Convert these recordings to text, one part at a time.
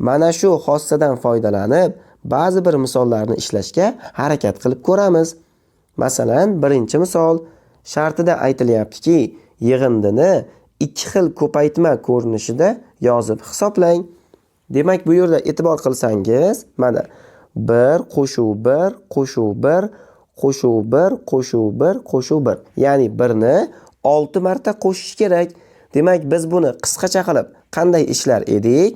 Mana shu xossadan foydalanib, ba'zi bir misollarni ishlashga harakat qilib ko'ramiz. Masalan, birinchi misol shartida aytilyaptiki, yig'indini ikki xil ko'paytma ko'rinishida yozib hisoblang. Demak, bu yerda e'tibor qilsangiz, mana 1 qo'shuv 1 qo'shuv 1 qo'shuv 1 qo'shuv 1 qo'shuv 1. Ya'ni 1 ni 6 marta qo'shish kerak. Demak, biz buni qisqacha qilib qanday ishlar edik?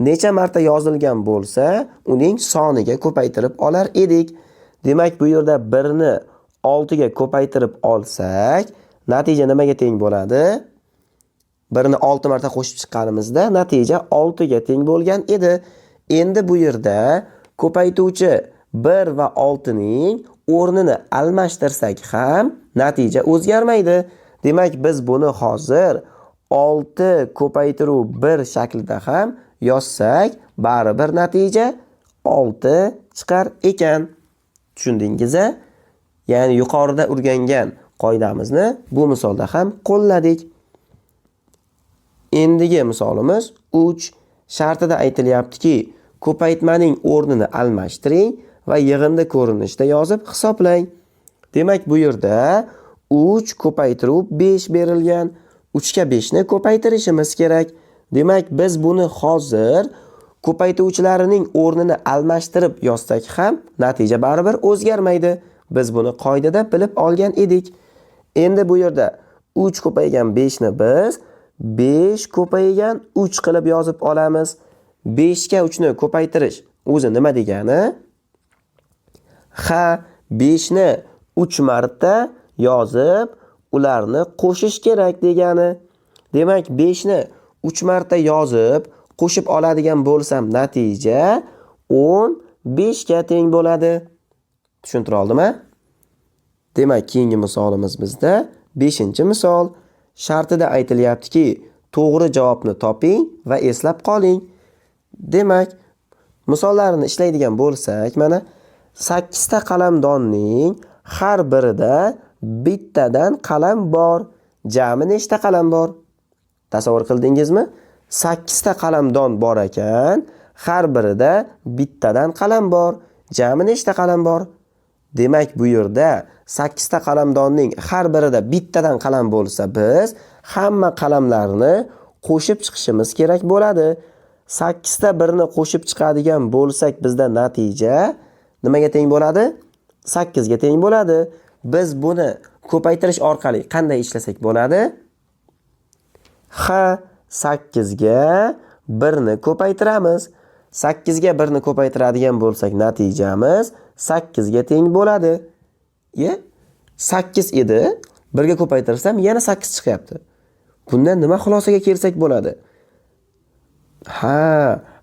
Necha marta yozilgan bo'lsa, uning soniga ko'paytirib olar edik. Demak, bu yerda 1 ni 6 ga ko'paytirib olsak, natija nimaga teng bo'ladi? 1 ni 6 marta qo'shib chiqqanimizda natija 6 ga teng bo'lgan edi. Endi bu yerda ko'paytuvchi 1 va 6 ning o'rnini almashtirsak ham natija o'zgarmaydi. Demak, biz buni hozir 6 ko'paytiruv 1 shaklida ham yozsak, baribir natija 6 chiqar ekan. Tushundingiz-a? Ya'ni yuqorida o'rgangan qoidamizni bu misolda ham qo'lladik. Endigi misolimiz 3. Shartida aytilyaptiki, ko'paytmaning o'rnini almashtiring va yig'indi ko'rinishida yozib hisoblang. Demak, bu yerda 3 ko'paytiruv 5 berilgan. 3 ga 5 ni ko'paytirishimiz kerak. Demak, biz buni hozir ko'paytuvchilarining o'rnini almashtirib yozsak ham natija baribir o'zgarmaydi. Biz buni qoidada bilib olgan edik. Endi bu yerda 3 ko'paygan 5 ni biz 5 ko'paygan 3 qilib yozib olamiz. 5 ga 3 ni ko'paytirish o'zi nima degani? 5 ni 3 marta yozib, ularni qo'shish kerak degani. Demak, 5 ni 3 marta yozib, qo'shib oladigan bo'lsam, natija 15 ga teng bo'ladi. Tushuntira oldimmi? Demak, keyingi misolimiz bizda 5-misol. Shartida aytilyaptiki, to'g'ri javobni toping va eslab qoling. Demak, misollarni ishlaydigan bo'lsak, mana 8 ta qalamdonning har birida bittadan qalam bor. Jami nechta qalam bor? Tasavvur qildingizmi? 8 ta qalamdon bor ekan, har birida bittadan qalam bor. Jami nechta qalam bor? Demak, bu yerda 8 ta qalamdonning har birida bittadan qalam bo'lsa, biz hamma qalamlarni qo'shib chiqishimiz kerak bo'ladi. 8 ta 1 ni qo'shib chiqadigan bo'lsak, bizda natija nimaga teng bo'ladi? 8 ga teng bo'ladi. Biz buni ko'paytirish orqali qanday ishlasak bo'ladi? 8 ga 1 ni ko'paytiramiz. 8 ga 1 ni ko'paytiradigan bo'lsak, natijamiz 8 ga teng bo'ladi. 8 edi, 1 ga ko'paytirsam yana 8 chiqyapti. Bundan nima xulosaga kelsak bo'ladi?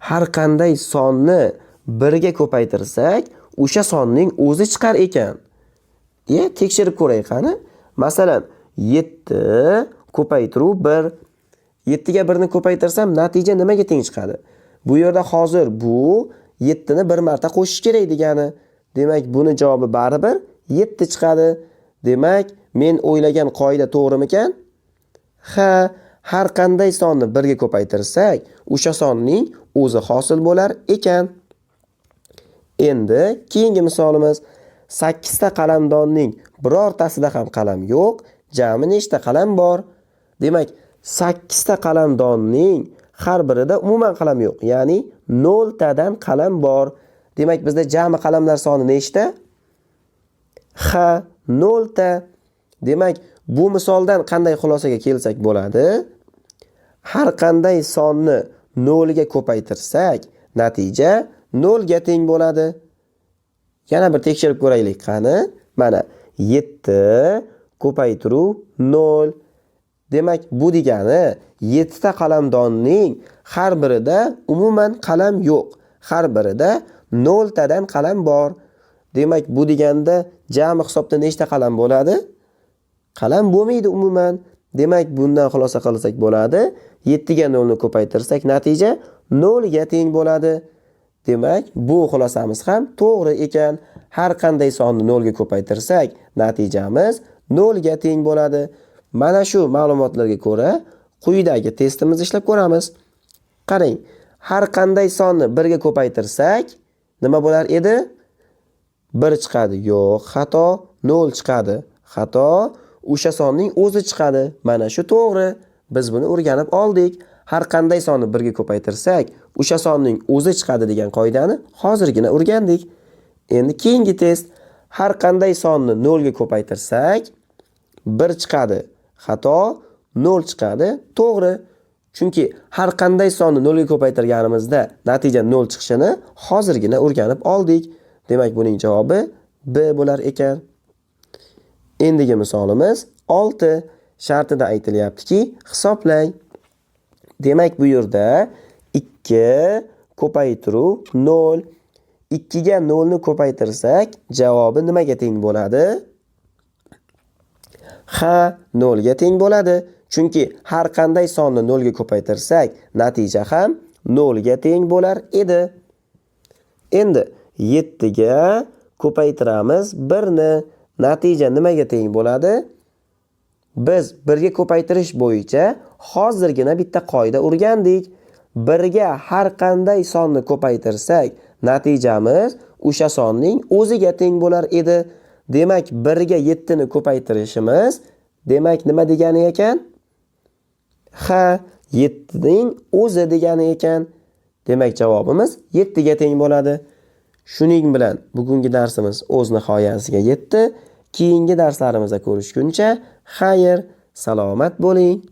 Har qanday sonni 1 ga ko'paytirsak, o'sha sonning o'zi chiqar ekan. Tekshirib ko'raylik qani. Masalan, 7 ko'paytiruv 1. 7 ga 1 ni ko'paytirsam, natija nimaga teng chiqadi? Bu yerda hozir bu 7 ni 1 marta qo'shish kerak degani. Demak, buni javobi baribir 7 chiqadi. Demak, men o'ylagan qoida to'g'rimikan? Har qanday sonni 1 ga ko'paytirsak, o'sha sonning o'zi hosil bo'lar ekan. Endi keyingi misolimiz 8 ta qalamdonning birortasida ham qalam yo'q. Jami nechta qalam bor? Demak, 8 ta qalamdonning har birida umuman qalam yo'q. Ya'ni 0 tadan qalam bor. Demak, bizda jami qalamlar soni nechta? 0 ta. Demak, bu misoldan qanday xulosaga kelsak bo'ladi? Har qanday sonni 0 ga ko'paytirsak, natija 0 ga teng bo'ladi. Yana bir tekshirib ko'raylik qani. Mana 7 ko'paytiruv 0. Demak, bu degani 7 ta qalamdonning har birida umuman qalam yo'q. Har birida 0 tadan qalam bor. Demak, bu deganda jami hisobda nechta qalam bo'ladi? Qalam bo'lmaydi umuman. Demak, bundan xulosa qilsak bo'ladi. 7 ga 0 ni ko'paytirsak, natija 0 ga teng bo'ladi. Demak, bu xulosamiz ham to'g'ri ekan. Har qanday sonni 0 ga ko'paytirsak, natijamiz 0 ga teng bo'ladi. Mana shu ma'lumotlarga ko'ra quyidagi testimizni ishlab ko'ramiz. Qarang, har qanday sonni 1 ga ko'paytirsak, nima bo'lar edi? 1 chiqadi. Yo'q, xato. 0 chiqadi. Xato. O'sha sonning o'zi chiqadi. Mana shu to'g'ri. Biz buni o'rganib oldik. Har qanday sonni 1 ga ko'paytirsak, o'sha sonning o'zi chiqadi degan qoidani hozirgina o'rgandik. Endi keyingi test. Har qanday sonni 0 ga ko'paytirsak, 1 chiqadi. Xato. 0 chiqadi. To'g'ri. Chunki har qanday sonni 0 ga ko'paytirganimizda natija 0 chiqishini hozirgina o'rganib oldik. Demak, buning javobi B bo'lar ekan. Endigi misolimiz 6. Shartida aytilyaptiki, hisoblang. Demak, bu yerda 2 ko'paytiruv 0. 2 ga 0 ni ko'paytirsak, javobi nimaga teng bo'ladi? Ha, 0 ga teng bo'ladi. Chunki har qanday sonni 0 ga ko'paytirsak, natija ham 0 ga teng bo'lar edi. Endi 7 ga ko'paytiramiz 1 ni. Natija nimaga teng bo'ladi? Biz 1 ga ko'paytirish bo'yicha hozirgina bitta qoida o'rgandik. 1 ga har qanday sonni ko'paytirsak, natijamiz o'sha sonning o'ziga teng bo'lar edi. Demak, 1 ga 7 ni ko'paytirishimiz, demak nima degani ekan? Ha, 7 ning o'zi degani ekan. Demak, javobimiz 7 ga teng bo'ladi. Shuning bilan bugungi darsimiz o'z nihoyasiga yetdi. Keyingi darslarimizda ko'rishguncha, xayr, salomat bo'ling.